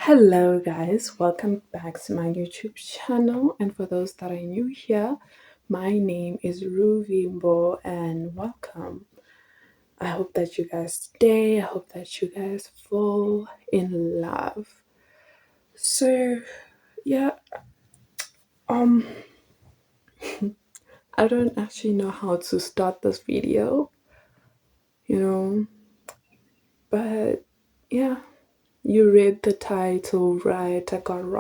Hello, guys, welcome back to my YouTube channel. And for those that are new here, my name is Ruvimbo and welcome. I hope that you guys stay, I hope that you guys fall in love. So, yeah, um, I don't actually know how to start this video, you know, but yeah, you read the title right. I got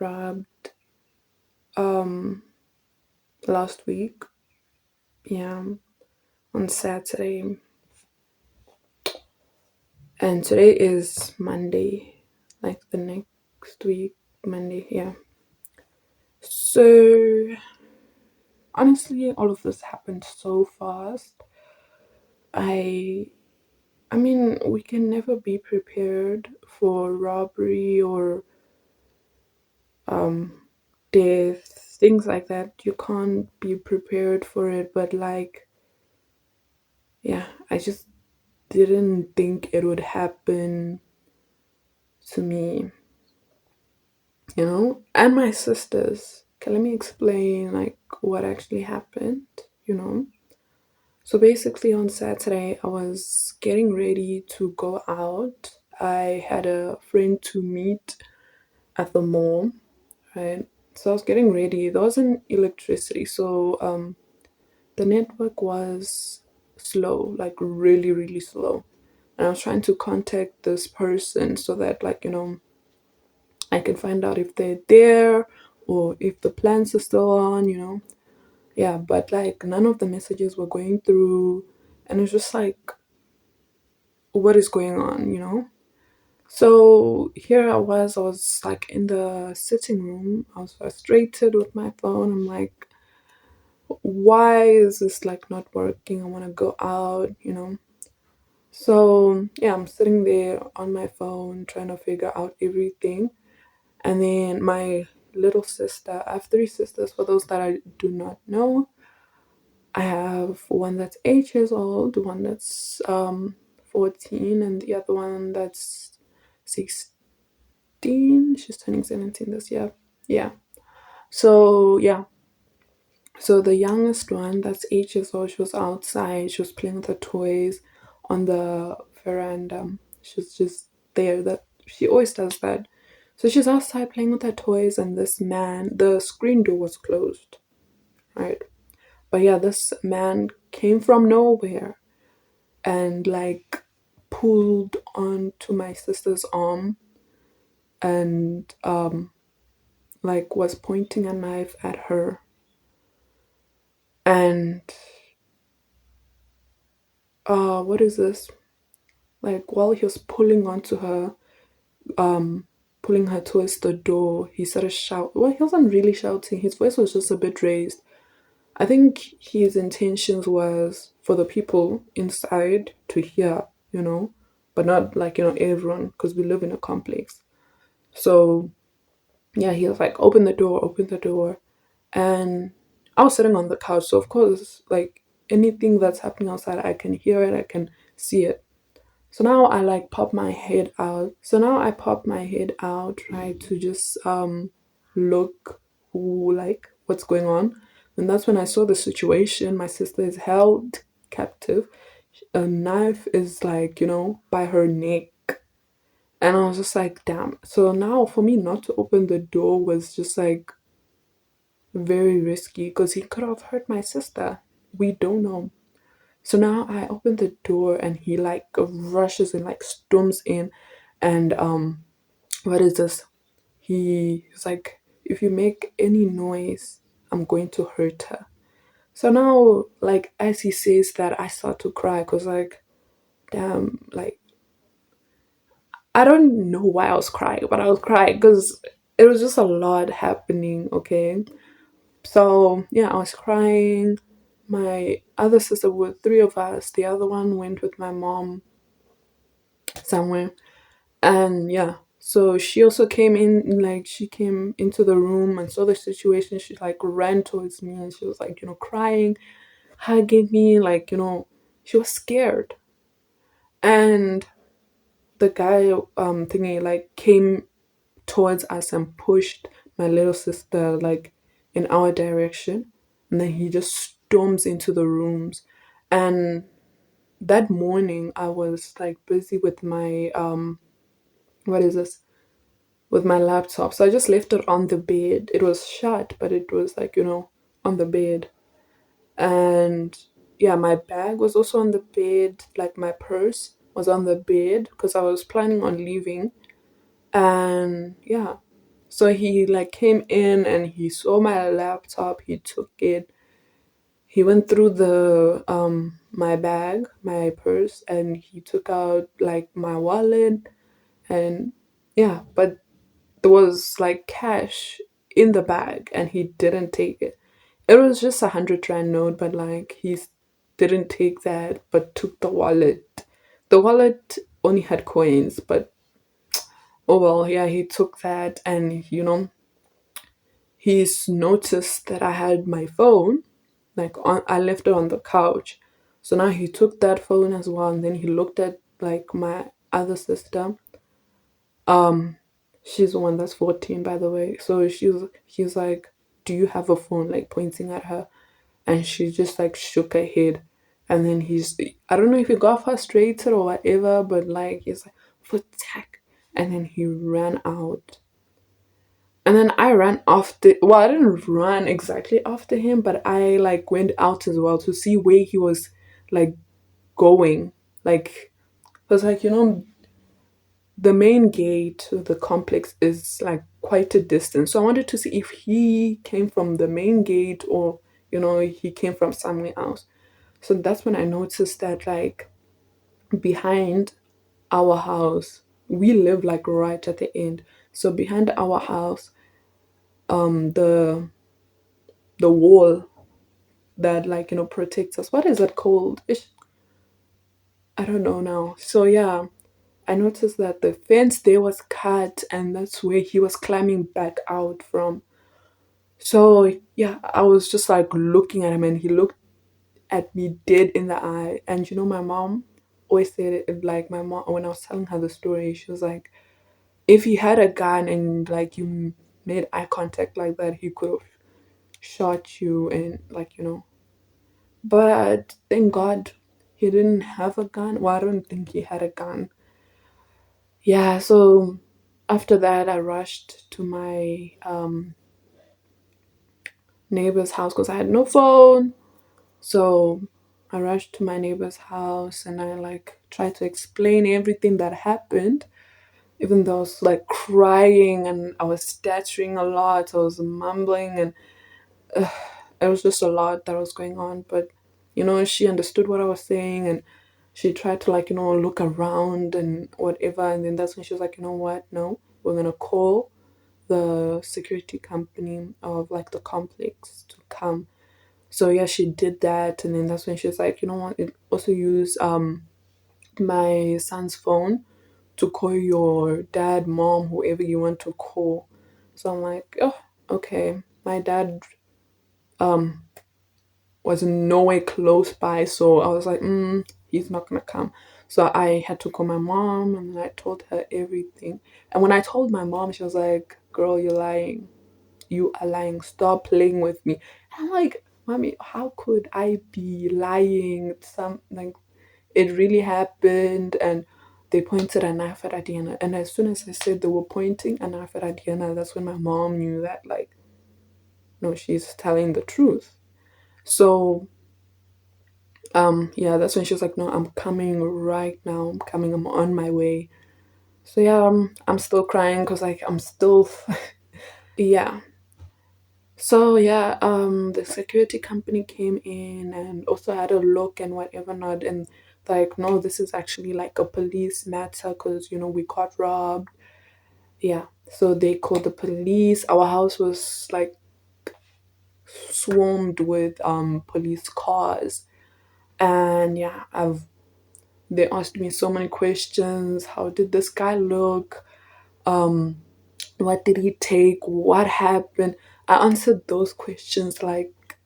robbed um last week. Yeah, on Saturday, and today is Monday, like the next week, Monday. Yeah. So honestly, all of this happened so fast. I, I mean, we can never be prepared for robbery or um, death, things like that. You can't be prepared for it, but like, yeah, I just didn't think it would happen to me, and my sisters. Okay, let me explain like what actually happened, you know. So basically on Saturday I was getting ready to go out. I had a friend to meet at the mall, right? So I was getting ready. There wasn't electricity, so the network was slow, like really, really slow. And I was trying to contact this person so that I can find out if they're there or if the plans are still on. Yeah, but like none of the messages were going through, and it's just like, what is going on? So here I was like in the sitting room. I was frustrated with my phone. I'm like, why is this like not working? I want to go out. So yeah, I'm sitting there on my phone trying to figure out everything. And then my little sister, I have three sisters for those that I do not know. I have one that's 8 years old, one that's 14, and the other one that's 16. She's turning 17 this year. Yeah. So yeah. So the youngest one that's 8 years old, she was outside, she was playing with her toys on the veranda. She was just there. That she always does that. So she's outside playing with her toys, and this man, the screen door was closed, right? But yeah, this man came from nowhere and like pulled onto my sister's arm and like was pointing a knife at her. And what is this? Like while he was pulling onto her, um, pulling her towards the door, he started shout. Well, he wasn't really shouting. His voice was just a bit raised. I think his intentions was for the people inside to hear, but not like everyone, because we live in a complex. So yeah, he was like, open the door. And I was sitting on the couch, so of course, like anything that's happening outside, I can hear it, I can see it. So now I like pop my head out. So now I pop my head out, try to just look who like what's going on. And that's when I saw the situation. My sister is held captive. A knife is like, by her neck. And I was just like, damn. So now for me not to open the door was just like very risky because he could have hurt my sister. We don't know. So now I open the door and he like rushes and like storms in, and what is this? He's like, if you make any noise, I'm going to hurt her. So now like as he says that, I start to cry because like, damn, like I don't know why I was crying, but I was crying because it was just a lot happening. Okay, so yeah, I was crying. My other sister, were three of us. The other one went with my mom somewhere, and yeah. So she also came in, like she came into the room and saw the situation. She like ran towards me and she was like, crying, hugging me, like she was scared. And the guy thingy like came towards us and pushed my little sister like in our direction, and then he just storms into the rooms. And that morning I was like busy with my what is this, with my laptop, so I just left it on the bed. It was shut, but it was like, on the bed. And yeah, my bag was also on the bed, like my purse was on the bed because I was planning on leaving. And yeah, so he like came in and he saw my laptop, he took it, he went through the my bag, my purse, and he took out like my wallet. And yeah, but there was like cash in the bag and he didn't take it. It was just 100 rand note, but like didn't take that, but took the wallet. The wallet only had coins, but oh well, yeah, he took that. And he's noticed that I had my phone, like I left it on the couch. So now he took that phone as well, and then he looked at like my other sister. Um, she's the one that's 14, by the way. So he's like, "Do you have a phone?" Like pointing at her, and she just like shook her head. And then I don't know if he got frustrated or whatever, but like he's like, "For tech," and then he ran out. And then I ran after. Well, I didn't run exactly after him, but I like went out as well to see where he was like going. Like, because like the main gate to the complex is like quite a distance. So I wanted to see if he came from the main gate or he came from somewhere else. So that's when I noticed that like behind our house, we live like right at the end. So behind our house, the wall that like protects us. What is it called? I don't know now. So yeah, I noticed that the fence there was cut, and that's where he was climbing back out from. So yeah, I was just like looking at him, and he looked at me dead in the eye. And my mom always said it, like my mom, when I was telling her the story, she was like, if he had a gun and like you made eye contact like that, he could have shot you. And like but thank God he didn't have a gun. Well, I don't think he had a gun. Yeah, so after that, I rushed to my neighbor's house because I had no phone. So I rushed to my neighbor's house and I like tried to explain everything that happened, even though I was like crying and I was stuttering a lot. I was mumbling, and it was just a lot that was going on. But she understood what I was saying, and she tried to like look around and whatever. And then that's when she was like, you know what? No, we're gonna call the security company of like the complex to come. So yeah, she did that, and then that's when she was like, you know what? It also use my son's phone to call your dad, mom, whoever you want to call. So I'm like, oh, okay. My dad um was nowhere close by, so I was like, he's not gonna come. So I had to call my mom, and I told her everything. And when I told my mom, she was like, "Girl, you're lying. You are lying. Stop playing with me." And I'm like, "Mommy, how could I be lying? Some like it really happened." And they pointed a knife at Adiana, and as soon as I said they were pointing a knife at Adiana, that's when my mom knew that like, no, she's telling the truth. So yeah, that's when she was like, no, I'm coming right now. I'm coming. I'm on my way. So yeah, I'm still crying because like I'm still yeah. So yeah, the security company came in and also had a look and whatever not, and like, no, this is actually like a police matter because we got robbed. Yeah, so they called the police. Our house was like swarmed with police cars, and yeah, they asked me so many questions. How did this guy look? What did he take? What happened? I answered those questions like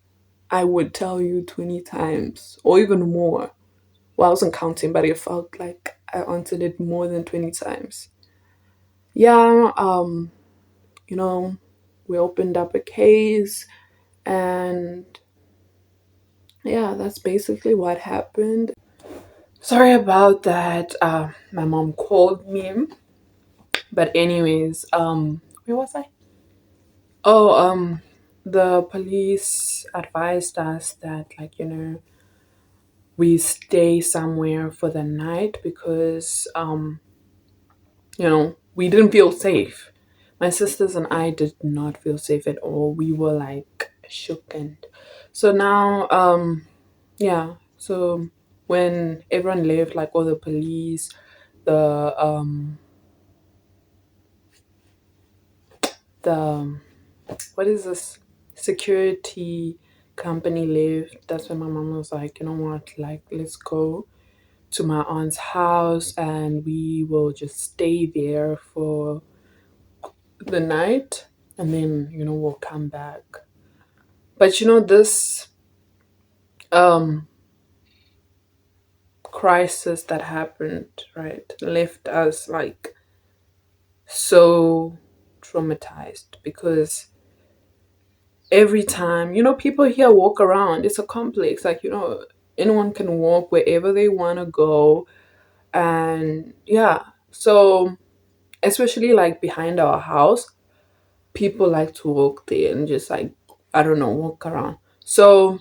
I would tell you 20 times or even more. Well, I wasn't counting, but it felt like I answered it more than 20 times. Yeah, you know, we opened up a case, and yeah, that's basically what happened. Sorry about that. My mom called me, but anyways, where was I? Oh, the police advised us that, like, we stay somewhere for the night because, we didn't feel safe. My sisters and I did not feel safe at all. We were like shook. And so now, yeah, so when everyone left, like all the police, the what is this, security company left, that's when my mom was like, you know what, like, let's go to my aunt's house and we will just stay there for the night, and then we'll come back. But this um crisis that happened, right, left us like so traumatized, because every time, people here walk around, it's a complex, like, anyone can walk wherever they want to go. And yeah, so especially like behind our house, people like to walk there and just, like, I don't know, walk around. So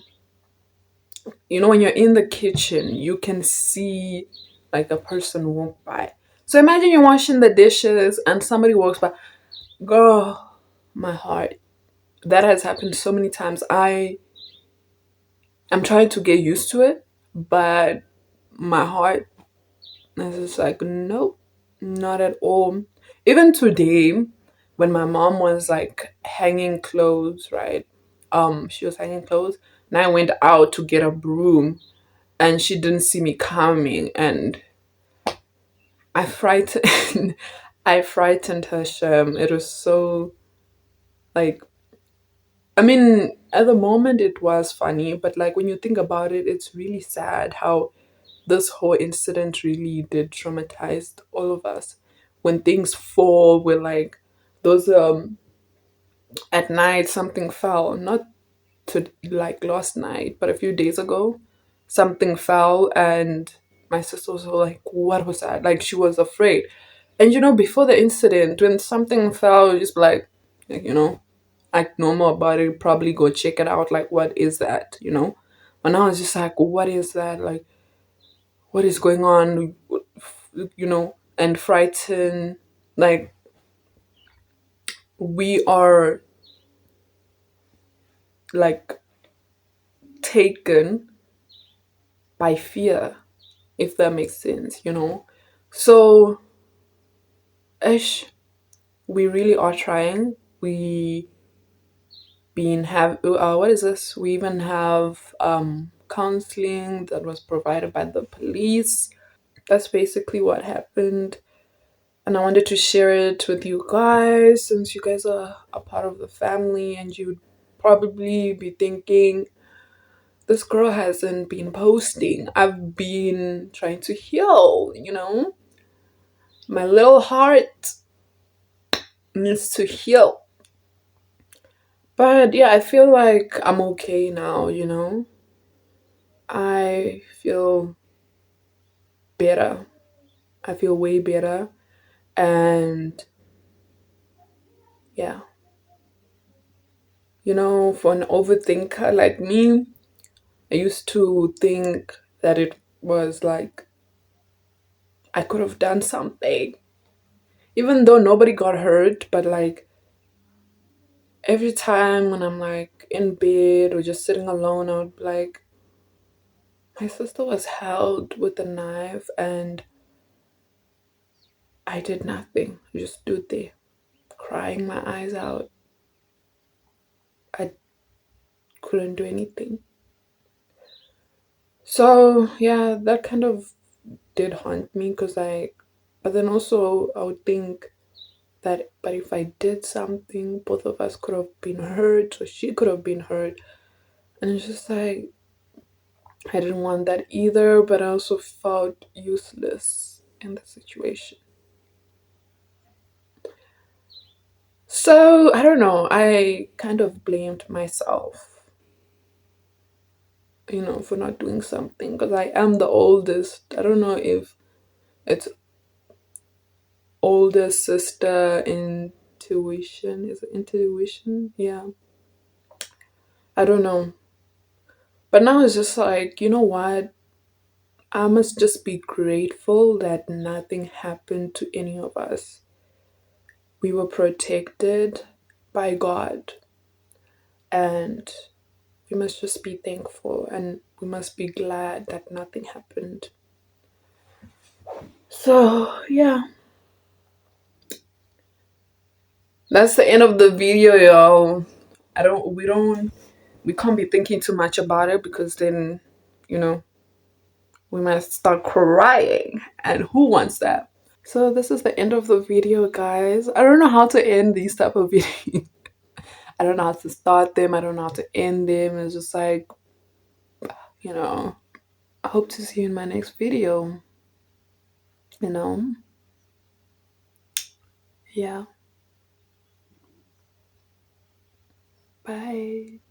when you're in the kitchen, you can see like a person walk by. So imagine you're washing the dishes and somebody walks by. Girl, my heart. That has happened so many times. I'm trying to get used to it, but my heart is just like, nope, not at all. Even today, when my mom was like hanging clothes, right? She was hanging clothes, and I went out to get a broom, and she didn't see me coming, and I frightened, I frightened her. Shem. It was so, like, I mean, at the moment it was funny, but like when you think about it, it's really sad how this whole incident really did traumatize all of us. When things fall, we're like, those at night something fell, not to like last night, but a few days ago, something fell, and my sister was like, "What was that?" Like, she was afraid. And before the incident, when something fell, you just be like, act normal about it, probably go check it out, like, what is that? And I was just like, what is that? Like, what is going on? And frightened. Like, we are like taken by fear, if that makes sense. So, ish, we really are trying. We been have what is this? We even have counseling that was provided by the police. That's basically what happened, and I wanted to share it with you guys, since you guys are a part of the family, and you'd probably be thinking, this girl hasn't been posting. I've been trying to heal. My little heart needs to heal. But yeah, I feel like I'm okay now. I feel better. I feel way better. And yeah, for an overthinker like me, I used to think that it was like I could have done something, even though nobody got hurt. But like every time when I'm like in bed or just sitting alone, I would be like, my sister was held with a knife and I did nothing. I just stood there crying my eyes out. I couldn't do anything. So yeah, that kind of did haunt me, because but then also I would think that, but if I did something, both of us could have been hurt, or she could have been hurt. And it's just like, I didn't want that either, but I also felt useless in the situation. So I don't know, I kind of blamed myself, for not doing something because I am the oldest. I don't know if it's older sister intuition. Is it intuition? Yeah. I don't know. But now it's just like, you know what? I must just be grateful that nothing happened to any of us. We were protected by God, and we must just be thankful and we must be glad that nothing happened. So, yeah, that's the end of the video, y'all. We can't be thinking too much about it because then, you know, we might start crying. And who wants that? So this is the end of the video, guys. I don't know how to end these type of videos. I don't know how to start them. I don't know how to end them. It's just like, you know, I hope to see you in my next video. You know? Yeah. Bye.